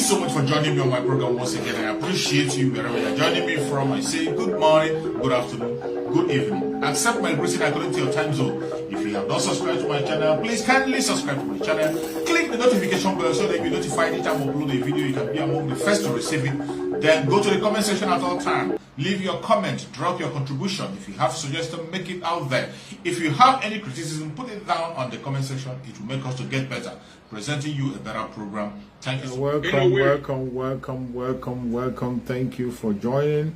so much for joining me on my program once again. I appreciate you wherever you're joining me from. I say good morning, good afternoon, good evening. Accept my greeting according to your time zone. If you have not subscribed to my channel, please kindly subscribe to my channel. Click the notification bell so that you'll be notified anytime I upload a video. You can be among the first to receive it. Then go to the comment section at all times. Leave your comment, drop your contribution. If you have suggestions, make it out there. If you have any criticism, put it down on the comment section. It will make us to get better, presenting you a better program. Thank you. Welcome. Thank you for joining.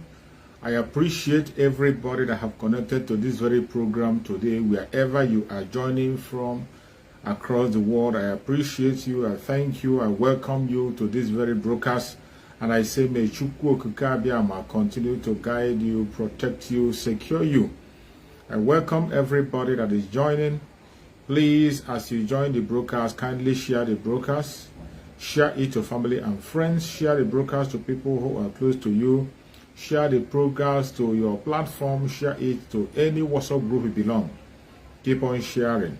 I appreciate everybody that have connected to this very program today, wherever you are joining from across the world. I appreciate you. I thank you. I welcome you to this very broadcast. And I say, may Ckma continue to guide you, protect you, secure you. I welcome everybody that is joining. Please, as you join the broadcast, kindly share the broadcast. Share it to family and friends. Share the broadcast to people who are close to you. Share the broadcast to your platform. Share it to any WhatsApp group you belong. Keep on sharing.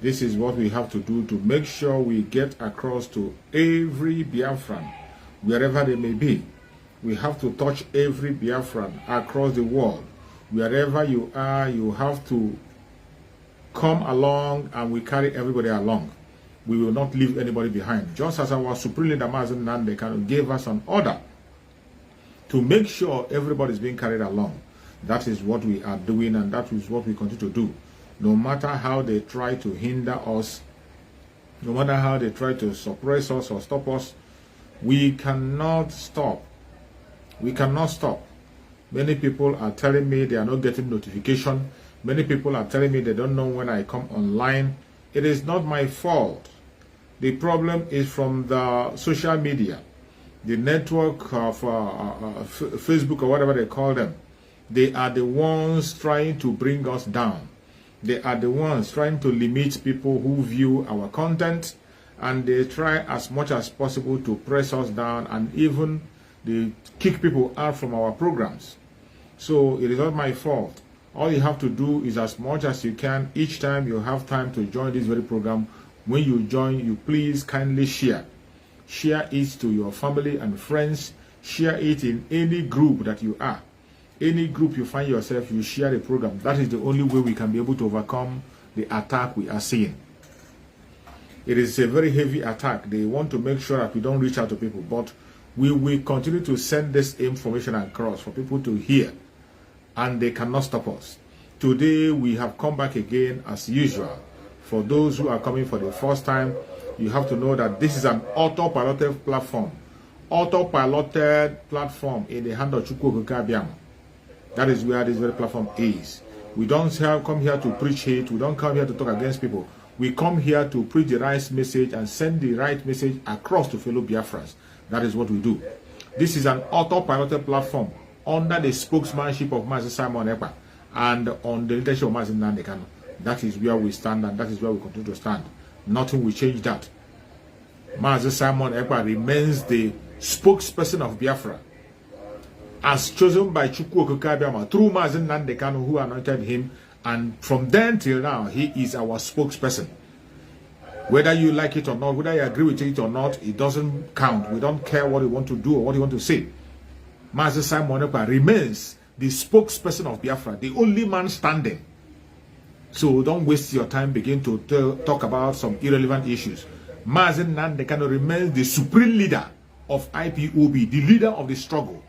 This is what we have to do to make sure we get across to every Biafran, wherever they may be. We have to touch every Biafran across the world. Wherever you are, you have to come along, and we carry everybody along. We will not leave anybody behind. Just as our Supreme Leader Mies gave us an order to make sure everybody is being carried along. That is what we are doing, and that is what we continue to do. No matter how they try to hinder us, no matter how they try to suppress us or stop us, we cannot stop. We cannot stop. Many people are telling me they are not getting notification. Many people are telling me they don't know when I come online. It is not my fault. The problem is from the social media, the network of Facebook or whatever they call them. They are the ones trying to bring us down. They are the ones trying to limit people who view our content, and they try as much as possible to press us down, and even they kick people out from our programs. So it is not my fault. All you have to do is, as much as you can, each time you have time to join this very program, when you join, you please kindly share. Share it to your family and friends. Share it in any group that you are. Any group you find yourself, you share the program. That is the only way we can be able to overcome the attack we are seeing. It is a very heavy attack. They want to make sure that we don't reach out to people, but we will continue to send this information across for people to hear, and they cannot stop us. Today we have come back again as usual. For those who are coming for the first time, you have to know that this is an auto-piloted platform. Auto-piloted platform in the hand of Ckma. That is where this very platform is. We don't come here to preach hate. We don't come here to talk against people. We come here to preach the right message and send the right message across to fellow Biafrans. That is what we do. This is an auto-piloted platform under the spokesmanship of Mies Ckma and on the leadership of Mies Nnamdi. That is where we stand, and that is where we continue to stand. Nothing will change that. Mies Ckma remains the spokesperson of Biafra, as chosen by Ckma through Mies Nnamdi, who anointed him, and from then till now, he is our spokesperson. Whether you like it or not, whether you agree with it or not, it doesn't count. We don't care what you want to do or what you want to say. Mies Ckma remains the spokesperson of Biafra, the only man standing. So don't waste your time begin to talk about some irrelevant issues. Mies Nnamdi remains the supreme leader of IPOB, the leader of the struggle.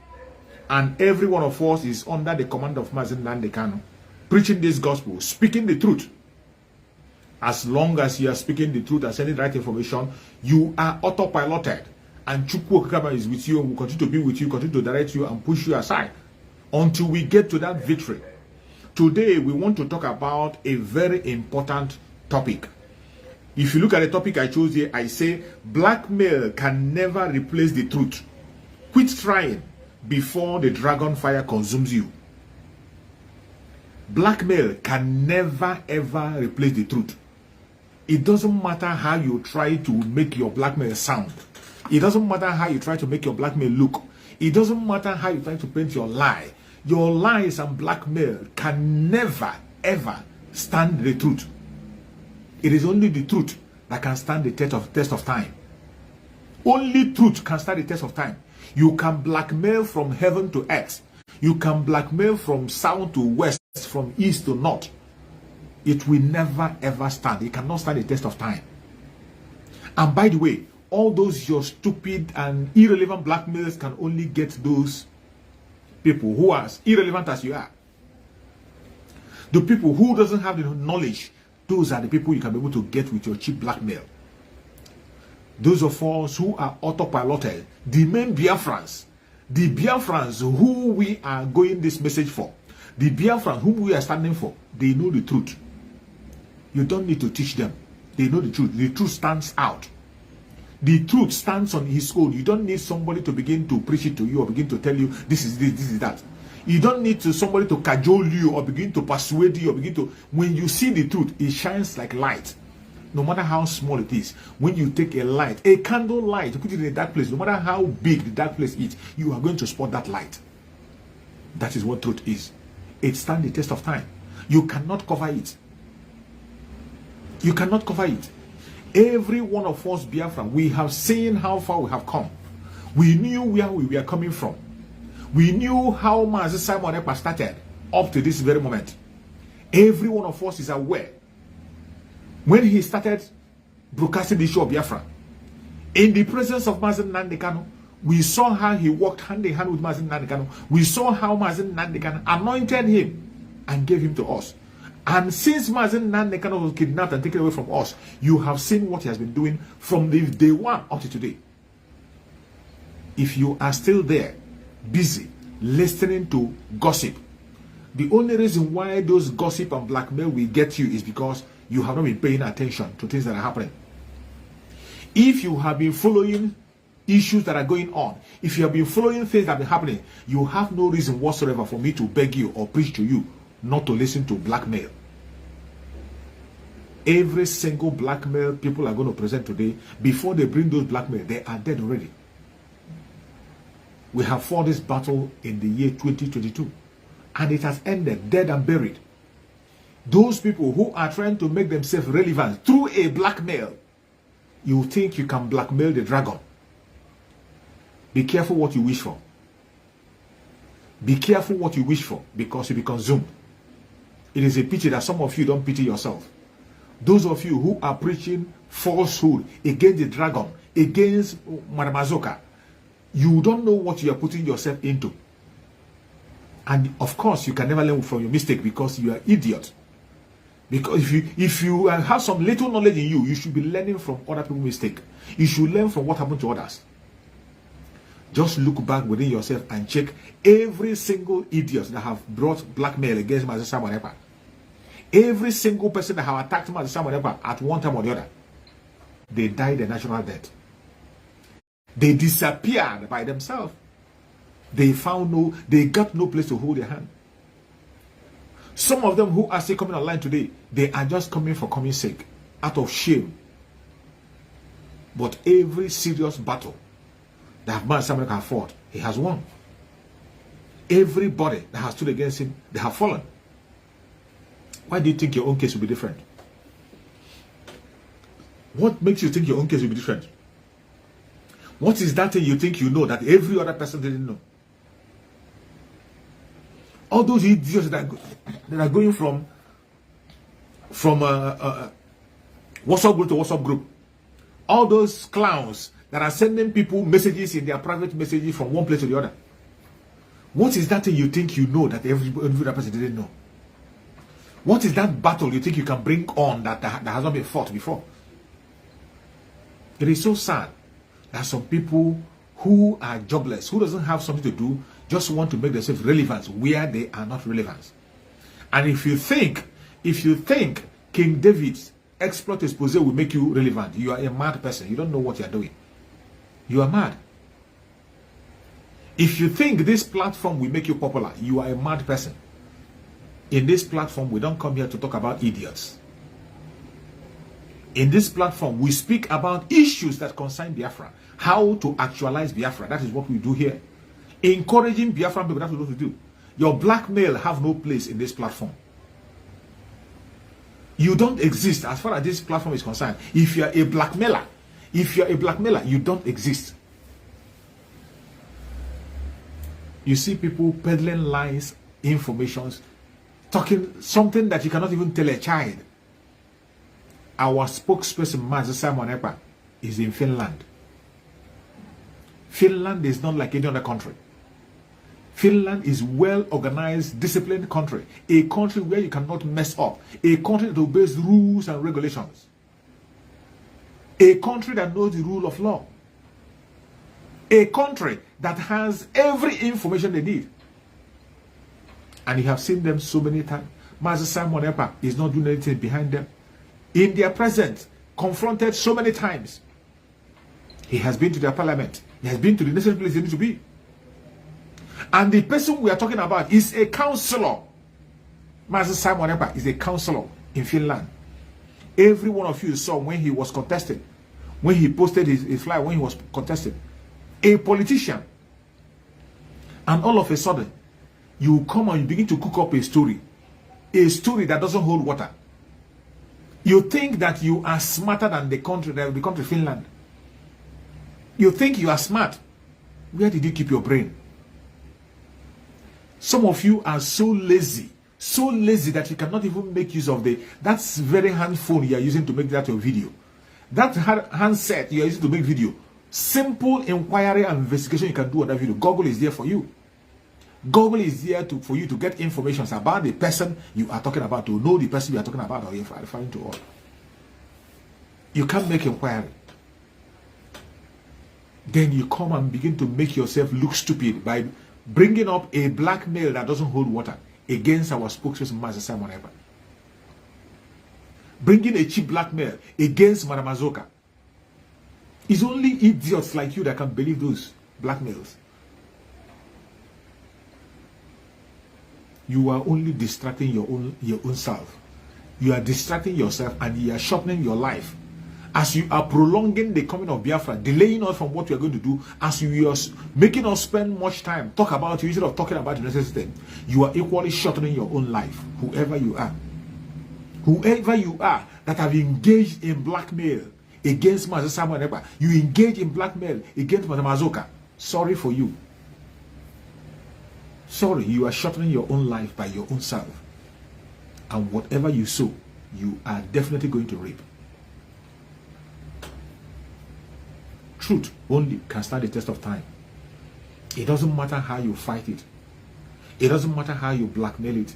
And every one of us is under the command of Mies Nnamdi, preaching this gospel, speaking the truth. As long as you are speaking the truth and sending the right information, you are autopiloted. And Ckma is with you, will continue to be with you, continue to direct you and push you aside until we get to that victory. Today, we want to talk about a very important topic. If you look at the topic I chose here, I say, blackmail can never replace the truth. Quit trying before the dragon fire consumes you. Blackmail can never ever replace the truth. It doesn't matter how you try to make your blackmail sound. It doesn't matter how you try to make your blackmail look. It doesn't matter how you try to paint your lie. Your lies and blackmail can never ever stand the truth. It is only the truth that can stand the test of time. Only truth can stand the test of time. You can blackmail from heaven to earth. You can blackmail from south to west, from east to north. It will never ever stand. It cannot stand the test of time. And by the way, all those your stupid and irrelevant blackmailers can only get those people who are as irrelevant as you are. The people who doesn't have the knowledge, those are the people you can be able to get with your cheap blackmail. Those of us who are autopiloted, the main Biafrans, the Biafrans who we are going this message for, the Biafrans whom we are standing for, they know the truth. You don't need to teach them. They know the truth. The truth stands out. The truth stands on its own. You don't need somebody to begin to preach it to you or begin to tell you this is this, this is that. You don't need somebody to cajole you or begin to persuade you or begin to. When you see the truth, it shines like light. No matter how small it is, when you take a light, a candle light, you put it in a dark place, no matter how big the dark place is, you are going to spot that light. That is what truth is. It stands the test of time. You cannot cover it. You cannot cover it. Every one of us, Biafra, we have seen how far we have come. We knew where we were coming from. We knew how Mies Simon Ekpa started up to this very moment. Every one of us is aware. When he started broadcasting the show of Biafra, in the presence of Mies Nnamdi Kanu, we saw how he walked hand in hand with Mies Nnamdi Kanu. We saw how Mies Nnamdi Kanu anointed him and gave him to us. And since Mies Nnamdi Kanu was kidnapped and taken away from us, you have seen what he has been doing from the day one up to today. If you are still there, busy, listening to gossip, the only reason why those gossip and blackmail will get you is because you have not been paying attention to things that are happening. If you have been following issues that are going on, if you have been following things that have been happening, you have no reason whatsoever for me to beg you or preach to you not to listen to blackmail. Every single blackmail people are going to present today, before they bring those blackmail, they are dead already. We have fought this battle in the year 2022, and it has ended dead and buried. Those people who are trying to make themselves relevant through a blackmail, you think you can blackmail the dragon. Be careful what you wish for. Be careful what you wish for, because you'll be consumed. It is a pity that some of you don't pity yourself. Those of you who are preaching falsehood against the dragon, against Maramazoka, you don't know what you are putting yourself into. And of course, you can never learn from your mistake because you are idiot. Because if you have some little knowledge in you, you should be learning from other people's mistake. You should learn from what happened to others. Just look back within yourself and check every single idiot that have brought blackmail against Mies Simon Ekpa. Every single person that have attacked Mies Simon Ekpa at one time or the other, they died a natural death. They disappeared by themselves. They got no place to hold their hand. Some of them who are still coming online today, they are just coming for coming sake, out of shame. But every serious battle that Mies Simon Ekpa fought, he has won. Everybody that has stood against him, they have fallen. Why do you think your own case will be different? What makes you think your own case will be different? What is that thing you think you know that every other person didn't know? All those idiots that are going from WhatsApp group to WhatsApp group. All those clowns that are sending people messages in their private messages from one place to the other. What is that thing you think you know that every other person didn't know? What is that battle you think you can bring on that has not been fought before? It is so sad that some people who are jobless, who doesn't have something to do, just want to make themselves relevant where they are not relevant. And if you think King David's exploit expose will make you relevant, you are a mad person. You don't know what you are doing. You are mad. If you think this platform will make you popular, you are a mad person. In this platform, we don't come here to talk about idiots. In this platform, we speak about issues that concern Biafra. How to actualize Biafra. That is what we do here. Encouraging Biafran people, that's what we do. Your blackmail have no place in this platform. You don't exist as far as this platform is concerned. If you are a blackmailer, If you're a blackmailer, you don't exist. You see people peddling lies, informations, talking something that you cannot even tell a child. Our spokesperson, Simon Ckma, is in Finland. Finland is not like any other country. Finland is well-organized, disciplined country. A country where you cannot mess up. A country that obeys rules and regulations. A country that knows the rule of law. A country that has every information they need. And you have seen them so many times. Master Simon Ckma is not doing anything behind them. In their presence, confronted so many times. He has been to their parliament. He has been to the necessary place they need to be. And the person we are talking about is a counselor. Master Simon Ckma is a counselor in Finland. Every one of you saw when he was contested, when he posted his flyer, when he was contested, a politician. And all of a sudden, you come and you begin to cook up a story that doesn't hold water. You think that you are smarter than the country Finland. You think you are smart. Where did you keep your brain? Some of you are so lazy that you cannot even make use of that's very hand phone you are using to make that your video. That handset you are using to make video. Simple inquiry and investigation you can do on that video. Google is there for you. Google is there for you to get information about the person you are talking about, to know the person you are talking about or you are referring to. All. You can't make inquiry. Then you come and begin to make yourself look stupid by bringing up a blackmail that doesn't hold water against our spokesperson, Master Simon Ckma. Bringing a cheap blackmail against Madam Azoka. It's only idiots like you that can believe those blackmails. You are only distracting your own self. You are distracting yourself and you are shortening your life. As you are prolonging the coming of Biafra, delaying us from what we are going to do, as you are making us spend much time talk about you instead of talking about the necessity, you are equally shortening your own life. Whoever you are that have engaged in blackmail against Master Simon Ckma, you engage in blackmail against Madam Azoka. Sorry for you. Sorry, you are shortening your own life by your own self. And whatever you sow, you are definitely going to reap. Truth only can stand the test of time. It doesn't matter how you fight it. It doesn't matter how you blackmail it.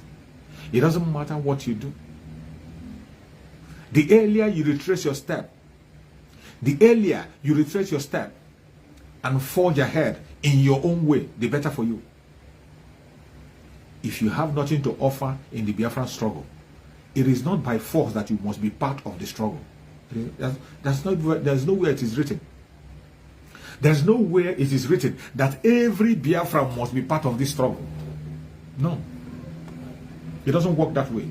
It doesn't matter what you do. The earlier you retrace your step, and forge ahead in your own way, the better for you. If you have nothing to offer in the Biafran struggle, it is not by force that you must be part of the struggle. There's nowhere it is written. There's nowhere it is written that every Biafran must be part of this struggle. No. It doesn't work that way.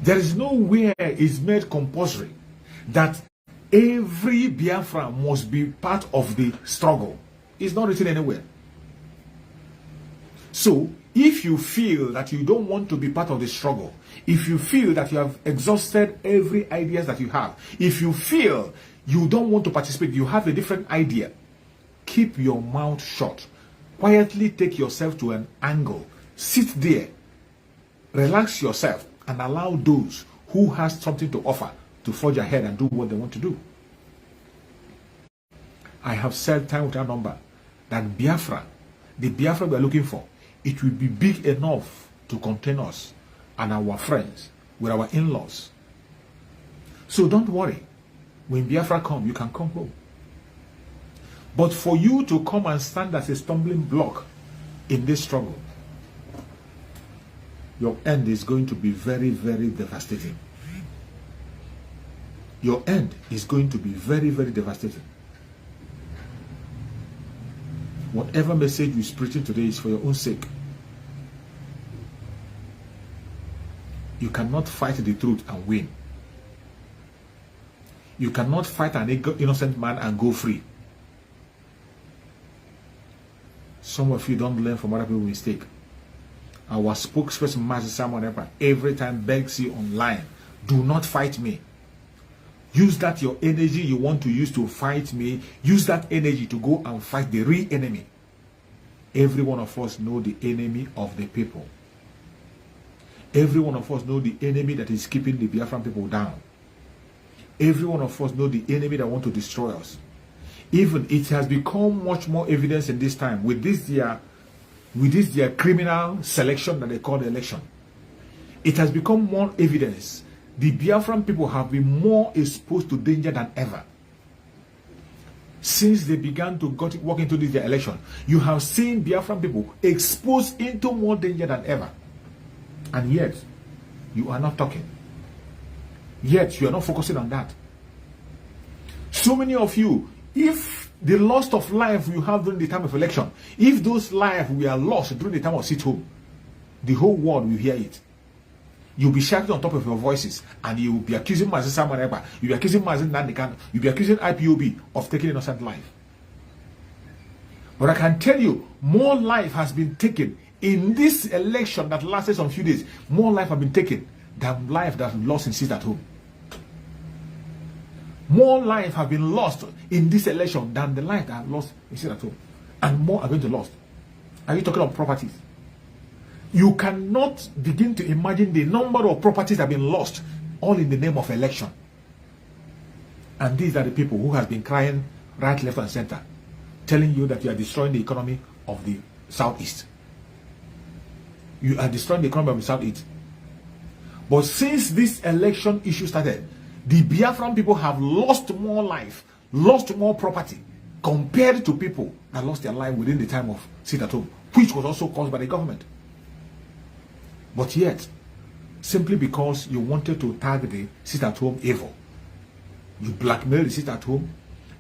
There is nowhere it's made compulsory that every Biafran must be part of the struggle. It's not written anywhere. So, if you feel that you don't want to be part of the struggle, if you feel that you have exhausted every ideas that you have, if you feel you don't want to participate, you have a different idea, keep your mouth shut. Quietly take yourself to an angle. Sit there. Relax yourself and allow those who has something to offer to forge ahead and do what they want to do. I have said time without number that Biafra, the Biafra we are looking for, it will be big enough to contain us and our friends with our in-laws. So don't worry. When Biafra comes, you can come home. But for you to come and stand as a stumbling block in this struggle, your end is going to be very, very devastating. Your end is going to be very, very devastating. Whatever message you're preaching today is for your own sake. You cannot fight the truth and win. You cannot fight an innocent man and go free. Some of you don't learn from other people's mistake. Our spokesperson, Master Simon Ckma, every time begs you online, do not fight me. Use that your energy you want to use to fight me. Use that energy to go and fight the real enemy. Every one of us know the enemy of the people. Every one of us know the enemy that is keeping the Biafran people down. Every one of us know the enemy that want to destroy us. Even it has become much more evidence in this time with this their criminal selection that they call the election. It has become more evidence. The Biafran people have been more exposed to danger than ever. Since they began to walk into this election, you have seen Biafran people exposed into more danger than ever. And yet, you are not talking. Yet, you are not focusing on that. So many of you, if the loss of life you have during the time of election, if those lives were lost during the time of sit home, the whole world will hear it. You'll be shouting on top of your voices, and you will be accusing Mazi Samaneba, you'll be accusing Mazi Nandikan, you'll be accusing IPOB of taking innocent life. But I can tell you, more life has been taken in this election that lasted some few days. More life have been taken than life that lost in sit at home. More life have been lost in this election than the life that lost in sit at home. And more are going to lost. Are you talking of properties? You cannot begin to imagine the number of properties that have been lost, all in the name of election. And these are the people who have been crying right, left, and center, telling you that you are destroying the economy of the Southeast. You are destroying the economy of the Southeast. But since this election issue started, the Biafran people have lost more life, lost more property, compared to people that lost their life within the time of sit at home, which was also caused by the government. But yet, simply because you wanted to tag the sit at home evil, you blackmail the sit at home,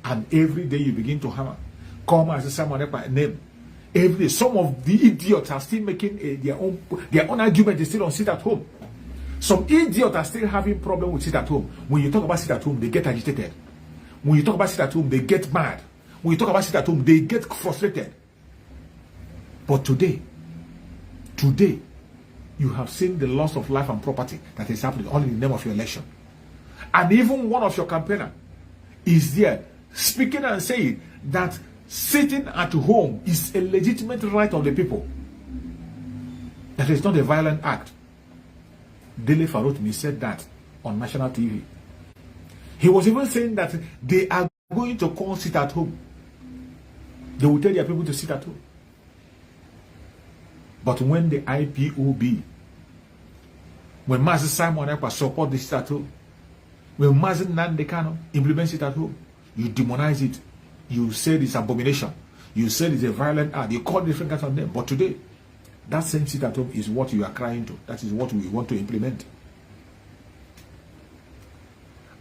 and every day you begin to hammer. Ckma as someone name. Every day, some of the idiots are still making their own argument is still on sit at home. Some idiots are still having problem with sit at home. When you talk about sit at home, they get agitated. When you talk about sit at home, they get mad. When you talk about sit at home, they get frustrated. But today, you have seen the loss of life and property that is happening all in the name of your election. And even one of your campaigner is there speaking and saying that sitting at home is a legitimate right of the people. That is not a violent act. Dele Farotmi said that on national TV. He was even saying that they are going to call sit at home. They will tell their people to sit at home. But when the IPOB, when Mazi Simon Ekpa support the sit at home, when Mazi Nandekano implements it at home, you demonize it. You said it's abomination. You said it's a violent act. You call different kinds of names. But today, that same sit at home is what you are crying to. That is what we want to implement.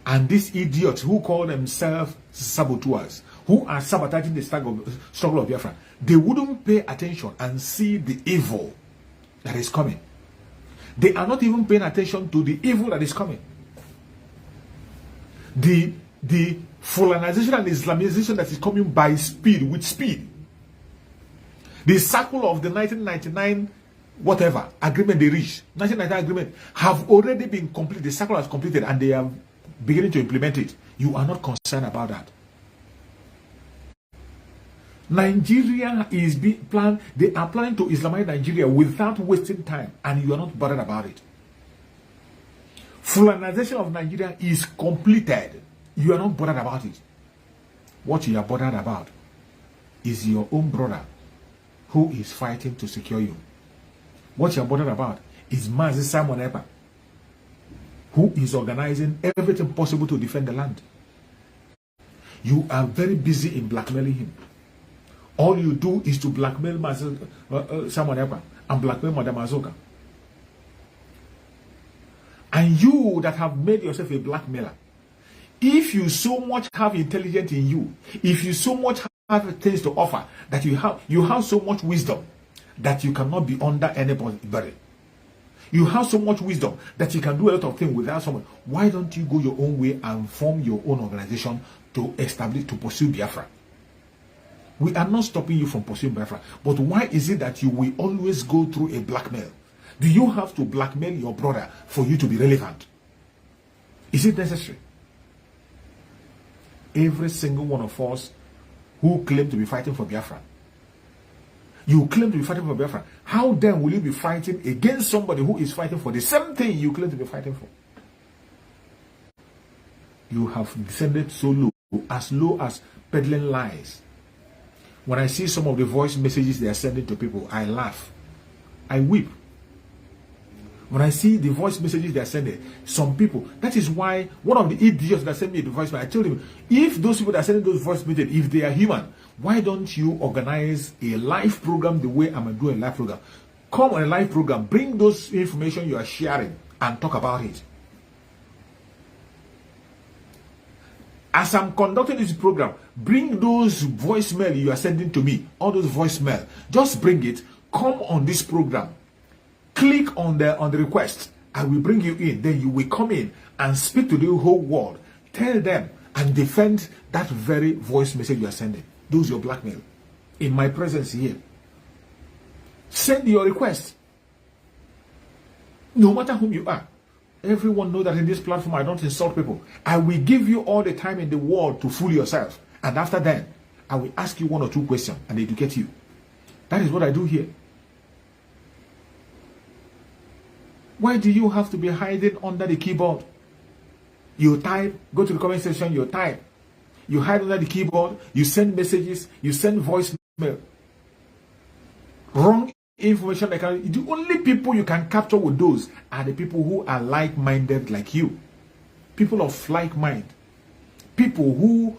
And these idiots who call themselves saboteurs, who are sabotaging the struggle of Biafra, they wouldn't pay attention and see the evil that is coming. They are not even paying attention to the evil that is coming. The Fulanization and Islamization that is coming by speed, with speed. The circle of the 1999 whatever agreement they reached, 1999 agreement, have already been completed. The circle has completed and they are beginning to implement it. You are not concerned about that. Nigeria is being planned. They are planning to Islamize Nigeria without wasting time, and you are not bothered about it. Fulanization of Nigeria is completed. You are not bothered about it. What you are bothered about is your own brother who is fighting to secure you. What you are bothered about is Mazi Simon Ekpa, who is organizing everything possible to defend the land. You are very busy in blackmailing him. All you do is to blackmail Simon Ekpa and blackmail Madam Azoka. And you that have made yourself a blackmailer, if you so much have intelligence in you, if you so much have things to offer, that you have so much wisdom that you cannot be under anybody. You have so much wisdom that you can do a lot of things without someone. Why don't you go your own way and form your own organization to establish, to pursue Biafra? We are not stopping you from pursuing Biafra. But why is it that you will always go through a blackmail? Do you have to blackmail your brother for you to be relevant? Is it necessary? Every single one of us who claim to be fighting for Biafra. You claim to be fighting for Biafra. How then will you be fighting against somebody who is fighting for the same thing you claim to be fighting for? You have descended so low as peddling lies. When I see some of the voice messages they are sending to people, I laugh. I weep. When I see the voice messages they are sending, some people, that is why one of the idiots that sent me the voice message, I told him, if those people that are sending those voice messages, if they are human, why don't you organize a live program the way I'm doing a live program? Come on a live program, bring those information you are sharing and talk about it. As I'm conducting this program, bring those voicemail you are sending to me, all those voicemail, just bring it, come on this program. Click on the request. I will bring you in. Then you will come in and speak to the whole world. Tell them and defend that very voice message you are sending. Those your blackmail. In my presence here. Send your request. No matter whom you are. Everyone knows that in this platform I don't insult people. I will give you all the time in the world to fool yourself. And after that, I will ask you one or two questions and educate you. That is what I do here. Why do you have to be hiding under the keyboard? You type, go to the comment section, you type. You hide under the keyboard, you send messages, you send voicemail. Wrong information. The only people you can capture with those are the people who are like-minded like you. People of like mind. People who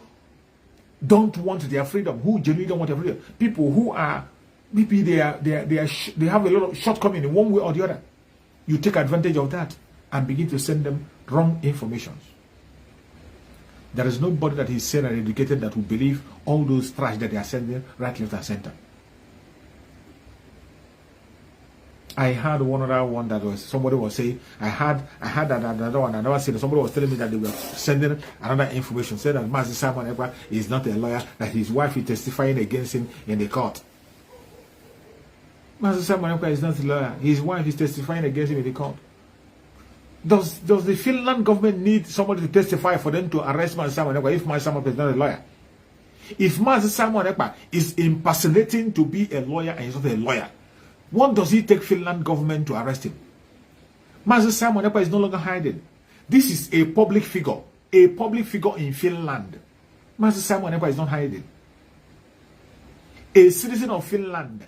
don't want their freedom, who genuinely don't want their freedom. People who are, maybe they have a lot of shortcoming in one way or the other. You take advantage of that and begin to send them wrong information. There is nobody that is said and educated that will believe all those trash that they are sending right, left, and center. I had one other one that was, somebody was saying, I had that another one, another said, somebody was telling me that they were sending another information, said that Master Simon Ekpa is not a lawyer, that his wife is testifying against him in the court. Master Simon Ekpa is not a lawyer. His wife is testifying against him in the court. Does the Finland government need somebody to testify for them to arrest Master Simon Ekpa if Master Simon Ekpa is not a lawyer? If Master Simon Ekpa is impersonating to be a lawyer and he's not a lawyer, what does it take Finland government to arrest him? Master Simon Ekpa is no longer hiding. This is a public figure in Finland. Master Simon Ekpa is not hiding. A citizen of Finland.